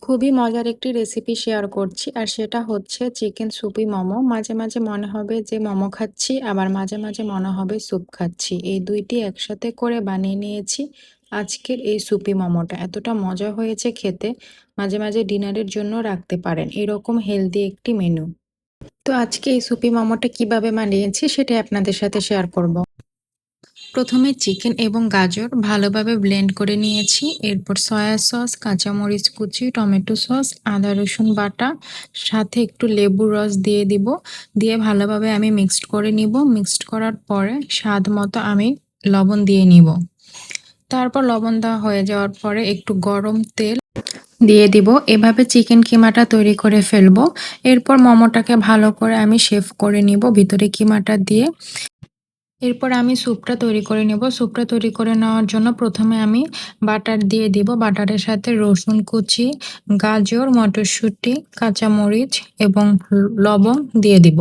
খুবই মজার একটি রেসিপি শেয়ার করছি আর সেটা হচ্ছে চিকেন সুপি মোমো। মাঝে, মাঝে মনে হবে যে মোমো খাচ্ছি, আবার মাঝে, মাঝে মনে হবে স্যুপ খাচ্ছি। এই ২ টি একসাথে করে বানিয়ে নিয়েছি আজকের এই সুপি মোমোটা। এতটা মজা হয়েছে খেতে, মাঝে, মাঝে ডিনারের জন্য রাখতে পারেন। এরকম হেলদি একটি মেনু। তো আজকে এই সুপি মোমোটা কিভাবে বানিয়েছি সেটাই আপনাদের সাথে শেয়ার করব। প্রথমে চিকেন এবং গাজর ভালোভাবে ব্লেন্ড করে নিয়েছি। এরপর সয়া সস, কাঁচামরিচ কুচি, টমেটো সস, আদা রসুন বাটা, সাথে একটু লেবুর রস দিয়ে দিব। দিয়ে ভালোভাবে আমি মিক্সড করে নিব। মিক্সড করার পরে স্বাদ মতো আমি লবণ দিয়ে নিব। তারপর লবণ দেওয়া হয়ে যাওয়ার পরে একটু গরম তেল দিয়ে দিব। এভাবে চিকেন কিমাটা তৈরি করে ফেলবো। এরপর মোমোটাকে ভালো করে আমি শেফ করে নিব ভিতরে কিমাটা দিয়ে। এরপর আমি স্যুপটা তৈরি করে নেব। স্যুপটা তৈরি করে নেওয়ার জন্য প্রথমে আমি বাটার দিয়ে দিব। বাটারের সাথে রসুন কুচি, গাজর, মটরশুঁটি, কাঁচামরিচ এবং লবণ দিয়ে দিব।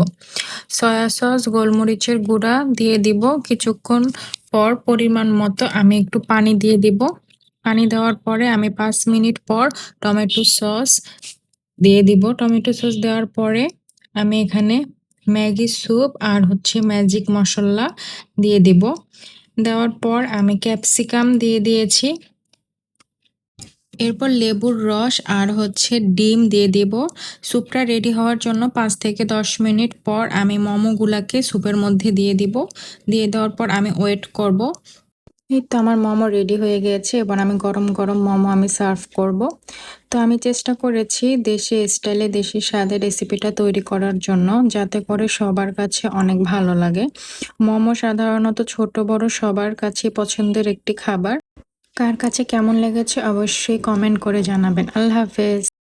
সয়া সস, গোলমরিচের গুঁড়া দিয়ে দিব। কিছুক্ষণ পর পরিমাণ মতো আমি একটু পানি দিয়ে দিব। পানি দেওয়ার পরে আমি ৫ মিনিট পর টমেটো সস দিয়ে দিব। টমেটো সস দেওয়ার পরে আমি এখানে ম্যাগি স্যুপ আর হচ্ছে ম্যাজিক মশলা দিয়ে দিব। দেওয়ার পর আমি ক্যাপসিকাম দিয়ে দিয়েছি। এরপর লেবুর রস আর হচ্ছে ডিম দিয়ে দিব। স্যুপটা রেডি হওয়ার জন্য ৫ থেকে ১০ মিনিট পর আমি মোমোগুলাকে স্যুপের মধ্যে দিয়ে দিব। দিয়ে দেওয়ার পর আমি ওয়েট করব। এই তো আমার মোমো রেডি হয়ে গিয়েছে। এবার আমি গরম, গরম মোমো আমি সার্ভ করব। তো আমি চেষ্টা করেছি দেশি স্টাইলে দেশি স্বাদের রেসিপিটা তৈরি করার জন্য, যাতে করে সবার কাছে অনেক ভালো লাগে। মোমো সাধারণত ছোট বড় সবার কাছেই পছন্দের একটি খাবার। কার কাছে কেমন লেগেছে অবশ্যই কমেন্ট করে জানাবেন। আল্লাহ হাফেজ।